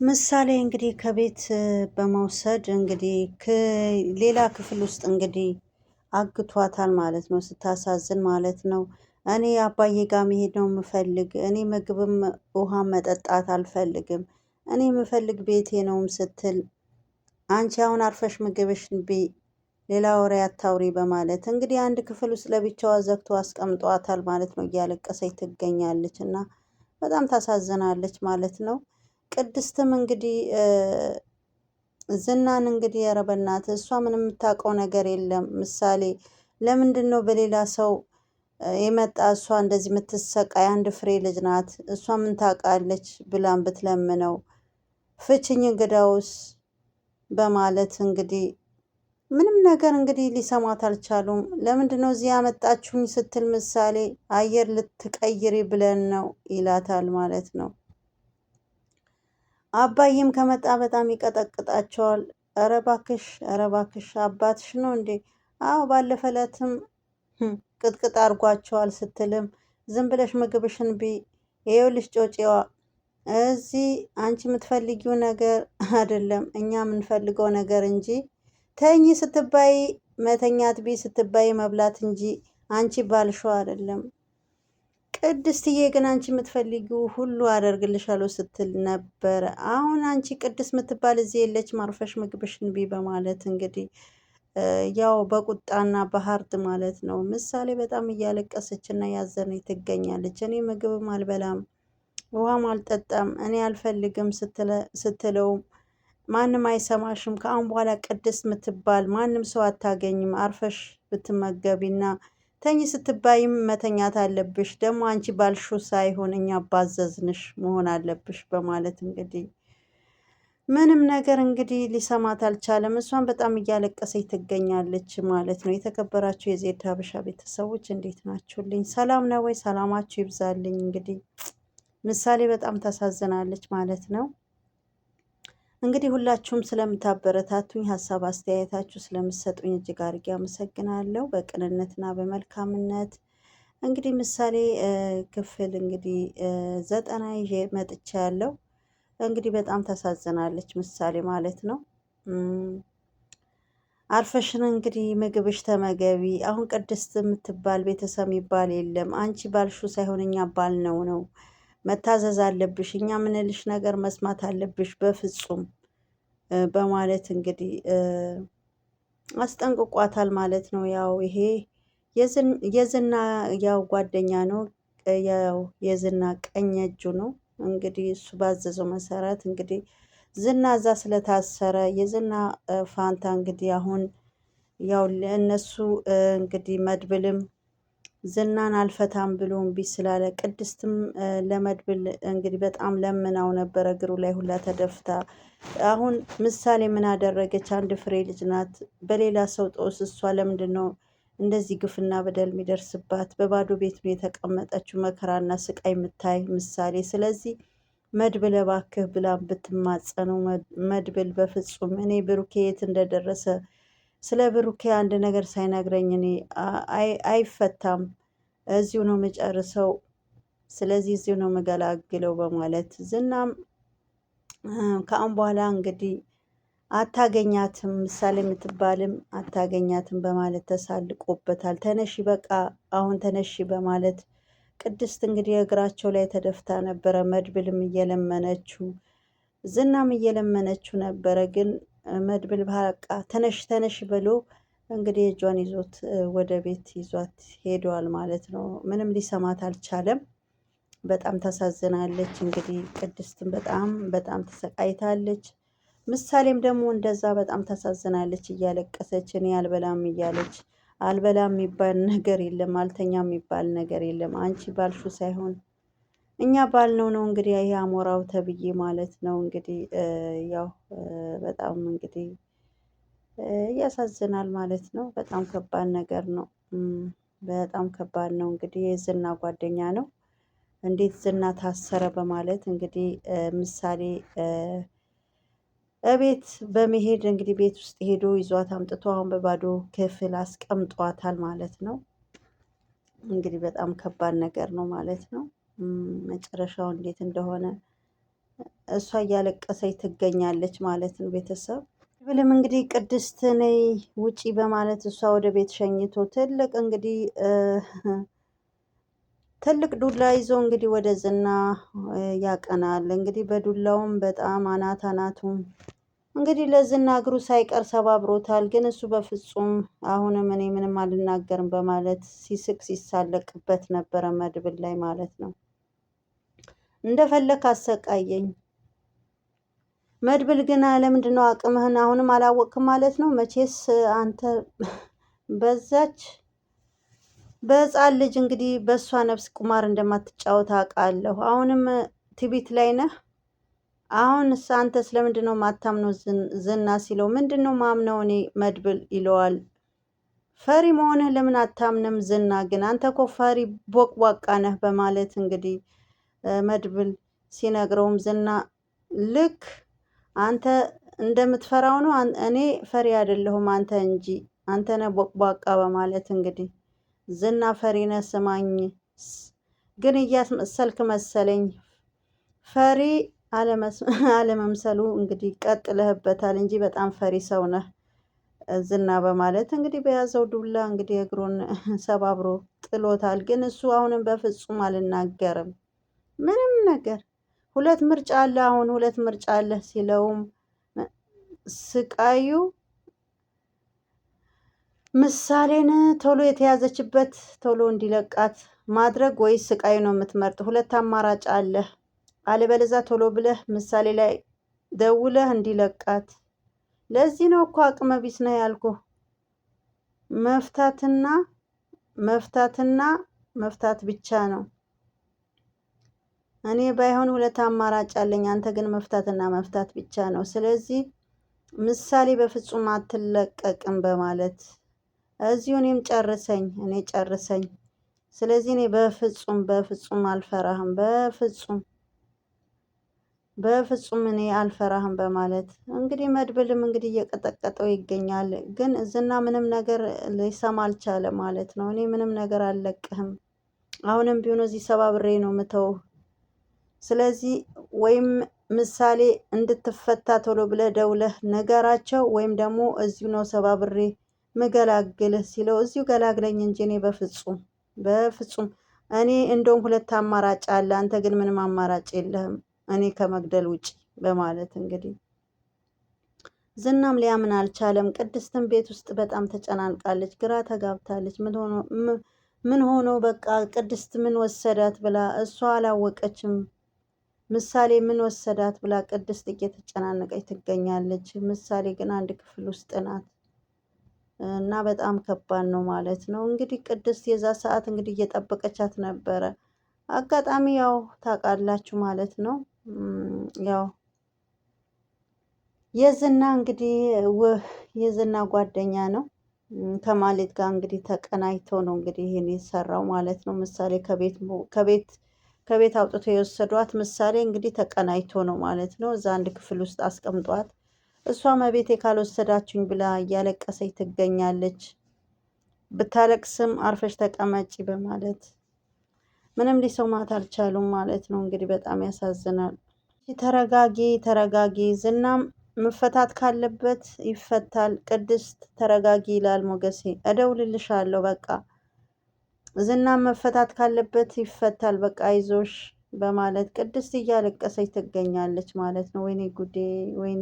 ምሳሌ እንግዲህ ከቤት በመውሰድ እንግዲህ ሌላ ክፍል ውስጥ እንግዲህ አግቷታል ማለት ነው። ስታሳዝን ማለት ነው። እኔ አባዬ ጋር መሄድ ነው የምፈልግ። እኔ ምግብም ውሃ መጠጣት አልፈልግም። እኔ የምፈልግ ቤቴ ነውም ስትል አንቺ አሁን አርፈሽ ምግብሽን ብይ፣ ሌላ ወሬ አታውሪ በማለት እንግዲህ አንድ ክፍል ውስጥ ለብቻዋ ዘግቶ አስቀምጧታል ማለት ነው። እያለቀሰች ትገኛለች እና በጣም ታሳዝናለች ማለት ነው። ቅድስትም እንግዲህ ዝናን እንግዲህ ኧረ በእናትህ እሷ ምንም የምታውቀው ነገር የለም። ምሳሌ ለምንድን ነው በሌላ ሰው የመጣ እሷ እንደዚህ የምትሰቃይ አንድ ፍሬ ልጅ ናት። እሷ ምን ታውቃለች ብላን ብትለምነው ፍችኝ እንግዳውስ በማለት እንግዲህ ምንም ነገር እንግዲህ ሊሰማት አልቻሉም። ለምንድን ነው እዚህ ያመጣችሁኝ ስትል ምሳሌ አየር ልትቀይሪ ብለን ነው ይላታል ማለት ነው። አባዬም ከመጣ በጣም ይቀጠቅጣቸዋል። ኧረ እባክሽ ኧረ እባክሽ አባትሽ ነው እንዴ? አዎ ባለፈ ዕለትም ቅጥቅጥ አድርጓቸዋል ስትልም ዝም ብለሽ ምግብሽን ቢ፣ ይኸውልሽ ጮጬዋ እዚህ አንቺ የምትፈልጊው ነገር አይደለም እኛ የምንፈልገው ነገር እንጂ ተኝ ስትባይ መተኛት ቢ ስትባይ መብላት እንጂ አንቺ ባልሽው አይደለም። ቅድስትዬ ግን አንቺ የምትፈልጊው ሁሉ አደርግልሻለሁ ስትል ነበረ። አሁን አንቺ ቅድስት የምትባል እዚህ የለችም አርፈሽ ምግብሽን ቢ በማለት እንግዲህ ያው በቁጣና በሀርድ ማለት ነው። ምሳሌ በጣም እያለቀሰች እና ያዘነች ትገኛለች። እኔ ምግብም አልበላም ውሃም አልጠጣም እኔ አልፈልግም ስትለውም ማንም አይሰማሽም፣ ከአሁን በኋላ ቅድስት የምትባል ማንም ሰው አታገኝም፣ አርፈሽ ብትመገቢና ተኝ ስትባይም መተኛት አለብሽ፣ ደግሞ አንቺ ባልሹ ሳይሆን እኛ ባዘዝንሽ መሆን አለብሽ በማለት እንግዲህ ምንም ነገር እንግዲህ ሊሰማት አልቻለም። እሷን በጣም እያለቀሰች ትገኛለች ማለት ነው። የተከበራችሁ የዜድ ሀበሻ ቤተሰቦች እንዴት ናችሁልኝ? ሰላም ነው ወይ? ሰላማችሁ ይብዛልኝ። እንግዲህ ምሳሌ በጣም ታሳዝናለች ማለት ነው። እንግዲህ ሁላችሁም ስለምታበረታቱኝ ሀሳብ አስተያየታችሁ ስለምሰጡኝ እጅግ አድርጌ አመሰግናለሁ። በቅንነትና በመልካምነት እንግዲህ ምሳሌ ክፍል እንግዲህ 90 ይዤ መጥቻ ያለው እንግዲህ በጣም ታሳዝናለች ምሳሌ ማለት ነው። አርፈሽን እንግዲህ ምግብሽ ተመገቢ። አሁን ቅድስት የምትባል ቤተሰብ የሚባል የለም። አንቺ ባልሹ ሳይሆን እኛ ባልነው ነው መታዘዝ አለብሽ። እኛ ምንልሽ ነገር መስማት አለብሽ በፍጹም በማለት እንግዲህ አስጠንቅቋታል ማለት ነው። ያው ይሄ የዝና ያው ጓደኛ ነው፣ ያው የዝና ቀኝ እጁ ነው። እንግዲህ እሱ ባዘዘው መሰረት እንግዲህ ዝና እዛ ስለታሰረ የዝና ፋንታ እንግዲህ አሁን ያው እነሱ እንግዲህ መድብልም ዝናን አልፈታም ብሎ እምቢ ስላለ ቅድስትም ለመድብል እንግዲህ በጣም ለምናው ነበረ፣ እግሩ ላይ ሁላ ተደፍታ። አሁን ምሳሌ ምን አደረገች? አንድ ፍሬ ልጅ ናት። በሌላ ሰው ጦስ እሷ ለምንድን ነው እንደዚህ ግፍና በደል የሚደርስባት? በባዶ ቤት ነው የተቀመጠችው መከራና ስቃይ የምታይ ምሳሌ። ስለዚህ መድብል እባክህ ብላ ብትማጸነው መድብል በፍጹም እኔ ብሩኬ የት እንደደረሰ ስለ ብሩኬ አንድ ነገር ሳይነግረኝ እኔ አይፈታም፣ እዚሁ ነው የምጨርሰው፣ ስለዚህ እዚሁ ነው የምገላግለው በማለት ዝናም ከአሁን በኋላ እንግዲህ አታገኛትም፣ ምሳሌ የምትባልም አታገኛትም በማለት ተሳልቆበታል። ተነሺ በቃ አሁን ተነሺ በማለት ቅድስት እንግዲህ እግራቸው ላይ ተደፍታ ነበረ። መድብልም እየለመነችው ዝናም እየለመነችው ነበረ። ግን መድብል በቃ ተነሽ ተነሽ ብሎ እንግዲህ እጇን ይዞት ወደ ቤት ይዟት ሄደዋል ማለት ነው። ምንም ሊሰማት አልቻለም። በጣም ታሳዝናለች። እንግዲህ ቅድስትን በጣም በጣም ተሰቃይታለች። ምሳሌም ደግሞ እንደዛ በጣም ታሳዝናለች፣ እያለቀሰች እኔ አልበላም እያለች። አልበላም የሚባል ነገር የለም፣ አልተኛ የሚባል ነገር የለም። አንቺ ባልሹ ሳይሆን እኛ ባልነው ነው እንግዲህ ይሄ አሞራው ተብዬ ማለት ነው። እንግዲህ ያው በጣም እንግዲህ ያሳዝናል ማለት ነው። በጣም ከባድ ነገር ነው። በጣም ከባድ ነው። እንግዲህ የዝና ጓደኛ ነው። እንዴት ዝና ታሰረ በማለት እንግዲህ ምሳሌ እቤት በመሄድ እንግዲህ ቤት ውስጥ ሄዶ ይዟት አምጥቶ አሁን በባዶ ክፍል አስቀምጧታል ማለት ነው። እንግዲህ በጣም ከባድ ነገር ነው ማለት ነው። መጨረሻው እንዴት እንደሆነ እሷ እያለቀሰች ትገኛለች ማለት ነው። ቤተሰብ ብልም እንግዲህ ቅድስት ነይ ውጪ በማለት እሷ ወደ ቤት ሸኝቶ ትልቅ ዱላ ይዞ እንግዲህ ወደ ዝና ያቀናል። እንግዲህ በዱላውም በጣም አናት አናቱም እንግዲህ ለዝና እግሩ ሳይቀር ሰባብሮታል። ግን እሱ በፍጹም አሁንም እኔ ምንም አልናገርም በማለት ሲስቅ ሲሳለቅበት ነበረ መድብል ላይ ማለት ነው። እንደፈለክ አሰቃየኝ መድብል ግን ለምንድነው አቅምህን አሁንም አላወቅም ማለት ነው? መቼስ አንተ በዛች በህፃን ልጅ እንግዲህ በእሷ ነፍስ ቁማር እንደማትጫወት አውቃለሁ። አሁንም ትቢት ላይ ነህ። አሁንስ አንተስ ለምንድነው ማታምነው? ዝና ሲለው ምንድነው ማምነው እኔ መድብል ይለዋል። ፈሪ መሆንህ ለምን አታምንም? ዝና ግን አንተ እኮ ፈሪ ቦቅቧቃ ነህ በማለት እንግዲህ መድብል ሲነግረውም ዝና ልክ አንተ እንደምትፈራው ነው፣ እኔ ፈሪ አይደለሁም አንተ እንጂ አንተ ነህ ቦቅቧቃ በማለት እንግዲህ ዝና ፈሪ ነህ ስማኝ፣ ግን እያስመሰልክ መሰለኝ። ፈሪ አለመምሰሉ እንግዲህ ቀጥለህበታል እንጂ በጣም ፈሪ ሰው ነህ ዝና በማለት እንግዲህ በያዘው ዱላ እንግዲህ እግሩን ሰባብሮ ጥሎታል። ግን እሱ አሁንም በፍጹም አልናገርም ምንም ነገር፣ ሁለት ምርጫ አለ፣ አሁን ሁለት ምርጫ አለ ሲለውም ስቃዩ ምሳሌን ቶሎ የተያዘችበት ቶሎ እንዲለቃት ማድረግ ወይስ ስቃዩ ነው የምትመርጥ? ሁለት አማራጭ አለ። አለበለዛ ቶሎ ብለህ ምሳሌ ላይ ደውለህ እንዲለቃት። ለዚህ ነው እኮ አቅመ ቢስ ነው ያልኩህ። መፍታት ብቻ ነው። እኔ ባይሆን ሁለት አማራጭ አለኝ፣ አንተ ግን መፍታትና መፍታት ብቻ ነው። ስለዚህ ምሳሌ በፍጹም አትለቀቅም በማለት እዚሁ እኔም ጨርሰኝ። ስለዚህ እኔ በፍጹም አልፈራህም፣ በፍጹም እኔ አልፈራህም በማለት እንግዲህ መድብልም እንግዲህ እየቀጠቀጠው ይገኛል። ግን ዝና ምንም ነገር ሊሰማ አልቻለ ማለት ነው። እኔ ምንም ነገር አልለቅህም፣ አሁንም ቢሆን እዚህ ሰባብሬ ነው ምተው። ስለዚህ ወይም ምሳሌ እንድትፈታ ቶሎ ብለህ ደውለህ ነገራቸው፣ ወይም ደግሞ እዚሁ ነው ሰባብሬ ምገላግልህ ሲለው እዚሁ ገላግለኝ እንጂ እኔ በፍጹም እኔ እንደውም ሁለት አማራጭ አለ፣ አንተ ግን ምንም አማራጭ የለህም እኔ ከመግደል ውጭ በማለት እንግዲህ ዝናም ሊያምን አልቻለም። ቅድስትን ቤት ውስጥ በጣም ተጨናንቃለች፣ ግራ ተጋብታለች። ምን ሆኖ በቃ ቅድስት ምን ወሰዳት ብላ እሷ አላወቀችም። ምሳሌ ምን ወሰዳት ብላ ቅድስት እየተጨናነቀች ትገኛለች። ምሳሌ ግን አንድ ክፍል ውስጥ ናት እና በጣም ከባድ ነው ማለት ነው። እንግዲህ ቅድስት የዛ ሰዓት እንግዲህ እየጠበቀቻት ነበረ። አጋጣሚ ያው ታውቃላችሁ ማለት ነው። ያው የዝና እንግዲህ የዝና ጓደኛ ነው ከማሌት ጋር እንግዲህ ተቀናይቶ ነው እንግዲህ ይሄን የሰራው ማለት ነው። ምሳሌ ከቤት አውጥቶ የወሰዷት ምሳሌ እንግዲህ ተቀናይቶ ነው ማለት ነው። እዛ አንድ ክፍል ውስጥ አስቀምጧት እሷ መቤቴ ካልወሰዳችሁኝ ብላ እያለቀሰች ትገኛለች። ብታለቅስም አርፈሽ ተቀመጪ በማለት ምንም ሊሰማት አልቻሉም ማለት ነው። እንግዲህ በጣም ያሳዝናል። ተረጋጊ፣ ዝናም መፈታት ካለበት ይፈታል። ቅድስት ተረጋጊ ይላል ሞገሴ። እደውልልሻለሁ በቃ ዝናም መፈታት ካለበት ይፈታል፣ በቃ አይዞሽ በማለት ቅድስት እያለቀሰች ትገኛለች ማለት ነው። ወይኔ ጉዴ፣ ወይኔ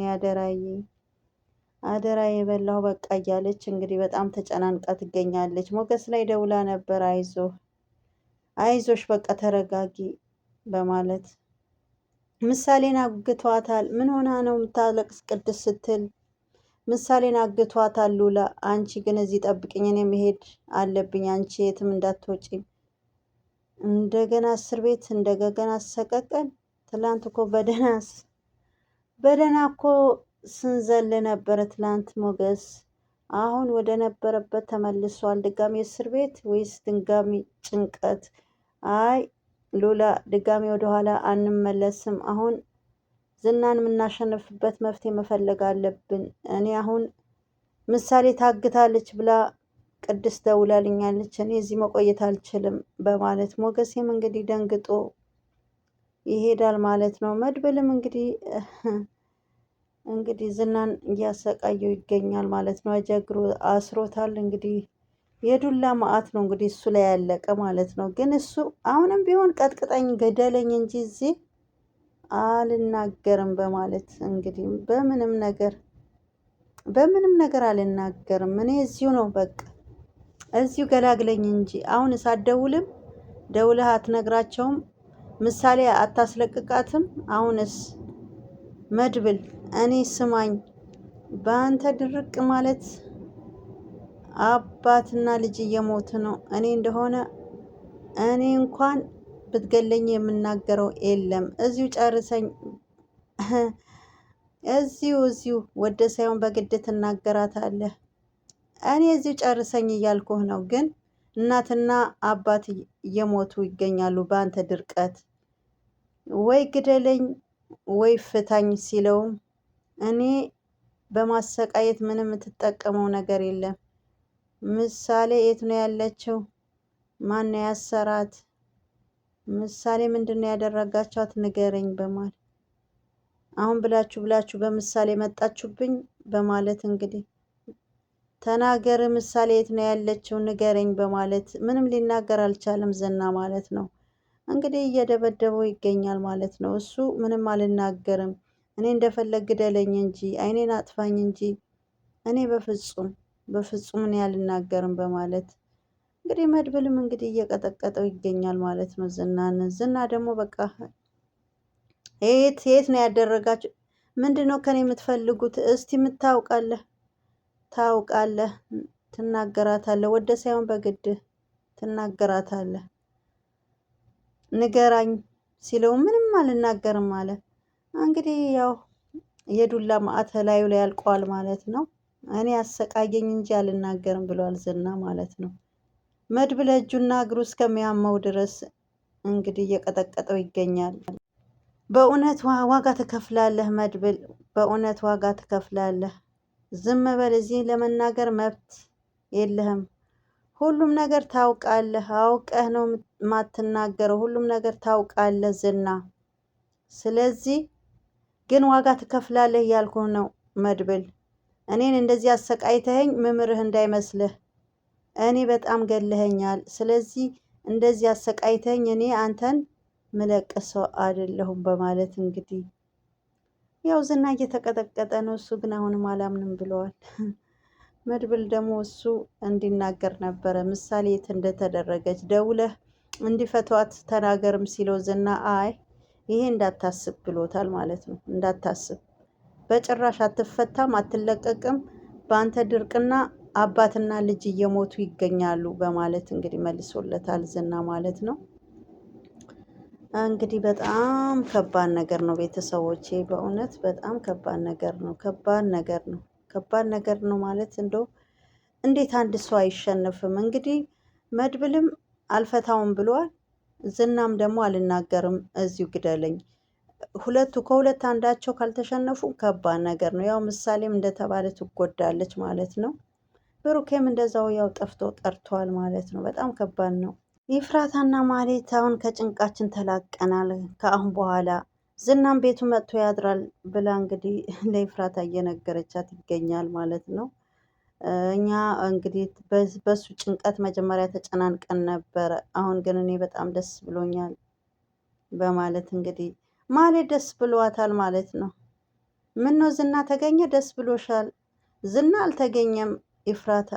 አደራ የበላው በቃ እያለች እንግዲህ በጣም ተጨናንቃ ትገኛለች። ሞገስ ላይ ደውላ ነበር፣ አይዞሽ በቃ ተረጋጊ በማለት ምሳሌን አግቷታል። ምን ሆና ነው የምታለቅስ ቅድስት ስትል ምሳሌን አግቷታል ሉላ። አንቺ ግን እዚህ ጠብቅኝ፣ እኔ መሄድ አለብኝ፣ አንቺ የትም እንዳትወጪ። እንደገና እስር ቤት እንደገና ሰቀቀን። ትላንት እኮ በደህና እኮ ስንዘል ነበረ ትላንት ሞገስ። አሁን ወደ ነበረበት ተመልሷል። ድጋሚ እስር ቤት ወይስ ድጋሚ ጭንቀት? አይ ሉላ፣ ድጋሚ ወደኋላ አንመለስም። አሁን ዝናን የምናሸንፍበት መፍትሄ መፈለግ አለብን። እኔ አሁን ምሳሌ ታግታለች ብላ ቅድስት ደውላልኛለች፣ እኔ እዚህ መቆየት አልችልም በማለት ሞገሴም እንግዲህ ደንግጦ ይሄዳል ማለት ነው። መድብልም እንግዲህ ዝናን እያሰቃየው ይገኛል ማለት ነው። እጀግሩ አስሮታል። እንግዲህ የዱላ መዓት ነው እንግዲህ እሱ ላይ ያለቀ ማለት ነው። ግን እሱ አሁንም ቢሆን ቀጥቅጠኝ ገደለኝ እንጂ እዚህ አልናገርም በማለት እንግዲህ በምንም ነገር አልናገርም። እኔ እዚሁ ነው በቃ እዚሁ ገላግለኝ እንጂ አሁን ሳትደውልም ደውለህ አትነግራቸውም። ምሳሌ አታስለቅቃትም። አሁንስ መድብል እኔ ስማኝ፣ በአንተ ድርቅ ማለት አባትና ልጅ እየሞት ነው። እኔ እንኳን ብትገለኝ የምናገረው የለም። እዚሁ ጨርሰኝ። እዚሁ ወደ ሳይሆን በግድ ትናገራታለህ። እኔ እዚሁ ጨርሰኝ እያልኩህ ነው። ግን እናትና አባት እየሞቱ ይገኛሉ በአንተ ድርቀት። ወይ ግደለኝ ወይ ፍታኝ ሲለውም እኔ በማሰቃየት ምንም የምትጠቀመው ነገር የለም። ምሳሌ የት ነው ያለችው? ማን ነው ያሰራት? ምሳሌ ምንድን ነው ያደረጋቻት? ንገረኝ በማለት አሁን ብላችሁ በምሳሌ መጣችሁብኝ በማለት እንግዲህ ተናገር፣ ምሳሌ የት ነው ያለችው? ንገረኝ በማለት ምንም ሊናገር አልቻለም ዝና ማለት ነው። እንግዲህ እየደበደበው ይገኛል ማለት ነው። እሱ ምንም አልናገርም፣ እኔ እንደፈለግ ግደለኝ እንጂ አይኔን አጥፋኝ እንጂ እኔ በፍጹም እኔ አልናገርም በማለት እንግዲህ መድብልም እንግዲህ እየቀጠቀጠው ይገኛል ማለት ነው ዝናን። ዝና ደግሞ በቃ የት ነው ያደረጋችሁ? ምንድን ነው ከኔ የምትፈልጉት? እስቲ ታውቃለህ፣ ትናገራታለህ፣ ወደ ሳይሆን በግድ ትናገራታለህ፣ ንገራኝ ሲለው ምንም አልናገርም አለ። እንግዲህ ያው የዱላ ማዕት ላዩ ላይ ያልቀዋል ማለት ነው። እኔ አሰቃየኝ እንጂ አልናገርም ብሏል ዝና ማለት ነው። መድብል እጁና እግሩ እስከሚያመው ድረስ እንግዲህ እየቀጠቀጠው ይገኛል። በእውነት ዋጋ ትከፍላለህ መድብል፣ በእውነት ዋጋ ትከፍላለህ። ዝም በል፣ እዚህ ለመናገር መብት የለህም። ሁሉም ነገር ታውቃለህ፣ አውቀህ ነው የማትናገረው። ሁሉም ነገር ታውቃለህ ዝና። ስለዚህ ግን ዋጋ ትከፍላለህ እያልኩህ ነው መድብል። እኔን እንደዚህ አሰቃይተኸኝ መምርህ እንዳይመስልህ። እኔ በጣም ገለኸኛል። ስለዚህ እንደዚህ አሰቃይተኸኝ እኔ አንተን ምለቅ ሰው አይደለሁም በማለት እንግዲህ ያው ዝና እየተቀጠቀጠ ነው። እሱ ግን አሁንም አላምንም ብለዋል። መድብል ደግሞ እሱ እንዲናገር ነበረ ምሳሌ የት እንደተደረገች ደውለህ እንዲፈቷት ተናገርም ሲለው ዝና አይ ይሄ እንዳታስብ ብሎታል ማለት ነው። እንዳታስብ በጭራሽ አትፈታም፣ አትለቀቅም። በአንተ ድርቅና አባትና ልጅ እየሞቱ ይገኛሉ በማለት እንግዲህ መልሶለታል ዝና ማለት ነው። እንግዲህ በጣም ከባድ ነገር ነው ቤተሰቦቼ፣ በእውነት በጣም ከባድ ነገር ነው። ከባድ ነገር ነው ማለት እንደው እንዴት አንድ ሰው አይሸነፍም? እንግዲህ መድብልም አልፈታውም ብሏል። ዝናም ደግሞ አልናገርም እዚሁ ግደለኝ። ከሁለት አንዳቸው ካልተሸነፉ ከባድ ነገር ነው። ያው ምሳሌም እንደተባለ ትጎዳለች ማለት ነው። ብሩኬም እንደዛው ያው ጠፍቶ ቀርቷል ማለት ነው። በጣም ከባድ ነው። ኤፍራታና ማህሌት አሁን ከጭንቃችን ተላቀናል። ከአሁን በኋላ ዝናም ቤቱ መጥቶ ያድራል ብላ እንግዲህ ለኤፍራታ እየነገረቻት ይገኛል ማለት ነው። እኛ እንግዲህ በሱ ጭንቀት መጀመሪያ ተጨናንቀን ነበረ። አሁን ግን እኔ በጣም ደስ ብሎኛል በማለት እንግዲህ ማህሌት ደስ ብሏታል ማለት ነው። ምን ነው ዝና ተገኘ? ደስ ብሎሻል? ዝና አልተገኘም ኤፍራታ፣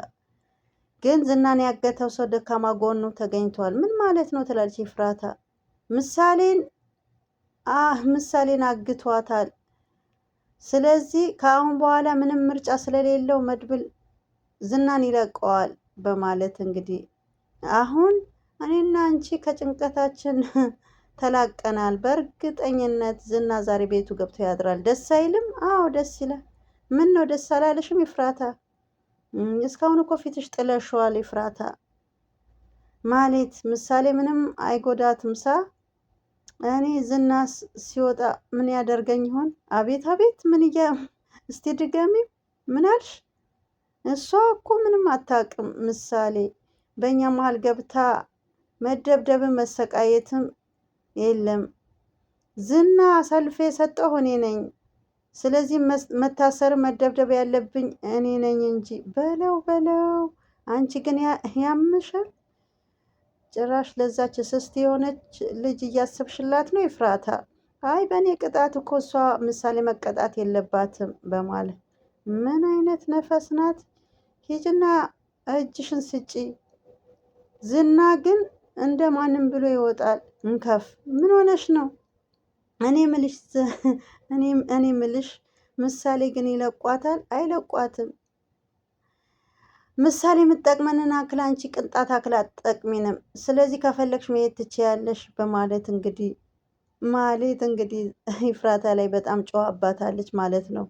ግን ዝናን ያገተው ሰው ደካማ ጎኑ ተገኝቷል። ምን ማለት ነው ትላለች ኤፍራታ። ምሳሌን አግቷታል። ስለዚህ ከአሁን በኋላ ምንም ምርጫ ስለሌለው መድብል ዝናን ይለቀዋል በማለት እንግዲህ አሁን እኔና አንቺ ከጭንቀታችን ተላቀናል። በእርግጠኝነት ዝና ዛሬ ቤቱ ገብቶ ያድራል። ደስ አይልም? አዎ ደስ ይላል። ምን ነው ደስ አላለሽም ኤፍራታ? እስካሁን እኮ ፊትሽ ጥለሽዋል ኤፍራታ። ማሌት ምሳሌ ምንም አይጎዳትም ሳ እኔ ዝና ሲወጣ ምን ያደርገኝ ይሆን? አቤት አቤት፣ እስቲ ድገሚ፣ ምን አልሽ? እሷ እኮ ምንም አታውቅም ምሳሌ። በእኛ መሀል ገብታ መደብደብን መሰቃየትም የለም ዝና አሳልፌ የሰጠሁ እኔ ነኝ። ስለዚህ መታሰር መደብደብ ያለብኝ እኔ ነኝ እንጂ በለው በለው። አንቺ ግን ያምሻል። ጭራሽ ለዛች እስስት የሆነች ልጅ እያሰብሽላት ነው ይፍራታ። አይ በእኔ ቅጣት እኮ እሷ ምሳሌ መቀጣት የለባትም በማለት ምን አይነት ነፈስ ናት? ሂጅና እጅሽን ስጪ። ዝና ግን እንደ ማንም ብሎ ይወጣል። እንከፍ ምን ሆነሽ ነው? እኔ ምልሽ እኔ ምልሽ ምሳሌ ግን ይለቋታል? አይለቋትም። ምሳሌ የምትጠቅመንን አክል አንቺ ቅንጣት አክል አትጠቅሚንም። ስለዚህ ከፈለግሽ መሄድ ትችያለሽ በማለት እንግዲህ ማሌት እንግዲህ ይፍራታ ላይ በጣም ጨዋባታለች ማለት ነው።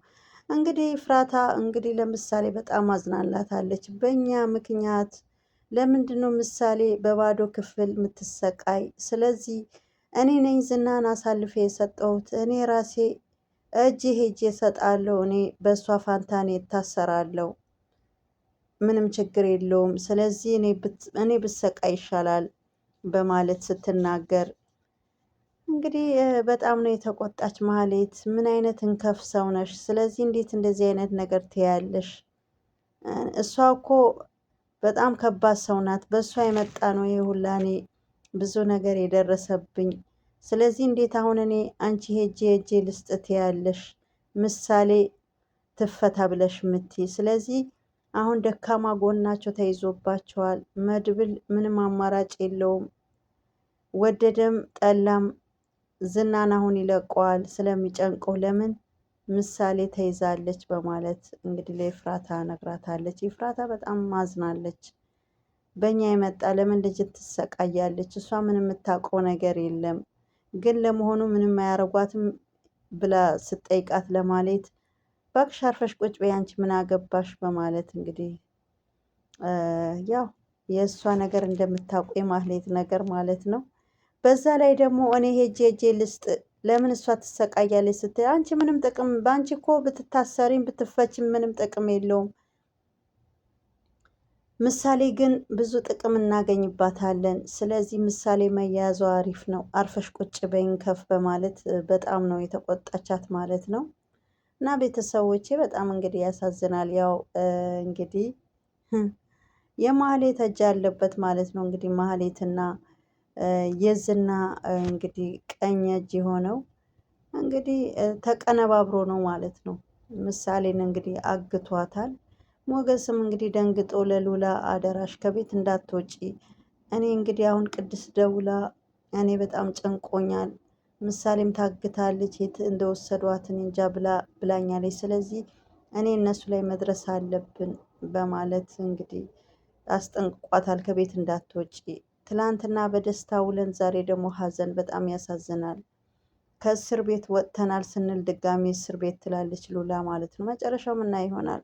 እንግዲህ ይፍራታ እንግዲህ ለምሳሌ በጣም አዝናላታለች። በእኛ ምክንያት ለምንድን ነው ምሳሌ በባዶ ክፍል የምትሰቃይ? ስለዚህ እኔ ነኝ ዝናን አሳልፌ የሰጠሁት። እኔ ራሴ እጅ ሄጄ እሰጣለሁ። እኔ በእሷ ፋንታኔ እታሰራለሁ። ምንም ችግር የለውም። ስለዚህ እኔ ብሰቃይ ይሻላል በማለት ስትናገር እንግዲህ በጣም ነው የተቆጣች ማህሌት። ምን አይነት እንከፍ ሰው ነሽ? ስለዚህ እንዴት እንደዚህ አይነት ነገር ትያለሽ? እሷ እኮ በጣም ከባድ ሰው ናት። በእሷ የመጣ ነው ይሄ ሁላ እኔ ብዙ ነገር የደረሰብኝ። ስለዚህ እንዴት አሁን እኔ አንቺ ሄጄ ልስጥ ትያለሽ? ምሳሌ ትፈታ ብለሽ ምትይ። ስለዚህ አሁን ደካማ ጎናቸው ተይዞባቸዋል። መድብል ምንም አማራጭ የለውም። ወደደም ጠላም ዝናን አሁን ይለቀዋል ስለሚጨንቀው። ለምን ምሳሌ ተይዛለች በማለት እንግዲህ ለኤፍራታ ነግራታለች። ኤፍራታ በጣም ማዝናለች። በእኛ የመጣ ለምን ልጅ ትሰቃያለች? እሷ ምን የምታውቀው ነገር የለም። ግን ለመሆኑ ምንም አያረጓትም ብላ ስጠይቃት ለማሌት እባክሽ አርፈሽ ቁጭ በይ አንቺ ምን አገባሽ በማለት እንግዲህ ያው የእሷ ነገር እንደምታውቁ የማህሌት ነገር ማለት ነው። በዛ ላይ ደግሞ እኔ ሄጄ ልስጥ ለምን እሷ ትሰቃያለች ስትል አንቺ ምንም ጥቅም በአንቺ እኮ ብትታሰሪም ብትፈችም ምንም ጥቅም የለውም። ምሳሌ ግን ብዙ ጥቅም እናገኝባታለን። ስለዚህ ምሳሌ መያዟ አሪፍ ነው። አርፈሽ ቁጭ በይን ከፍ በማለት በጣም ነው የተቆጣቻት ማለት ነው። እና ቤተሰቦቼ በጣም እንግዲህ ያሳዝናል። ያው እንግዲህ የማህሌት እጅ አለበት ማለት ነው። እንግዲህ ማህሌትና የዝና እንግዲህ ቀኝ እጅ የሆነው እንግዲህ ተቀነባብሮ ነው ማለት ነው። ምሳሌን እንግዲህ አግቷታል። ሞገስም እንግዲህ ደንግጦ ለሉላ አደራሽ ከቤት እንዳትወጪ፣ እኔ እንግዲህ አሁን ቅድስት ደውላ እኔ በጣም ጨንቆኛል፣ ምሳሌም ታግታለች፣ የት እንደወሰዷት እንጃ ብላኛለች። ስለዚህ እኔ እነሱ ላይ መድረስ አለብን በማለት እንግዲህ አስጠንቅቋታል። ከቤት እንዳትወጪ ትላንትና በደስታ ውለን ዛሬ ደግሞ ሀዘን። በጣም ያሳዝናል። ከእስር ቤት ወጥተናል ስንል ድጋሚ እስር ቤት ትላለች ሉላ ማለት ነው። መጨረሻው ምና ይሆናል?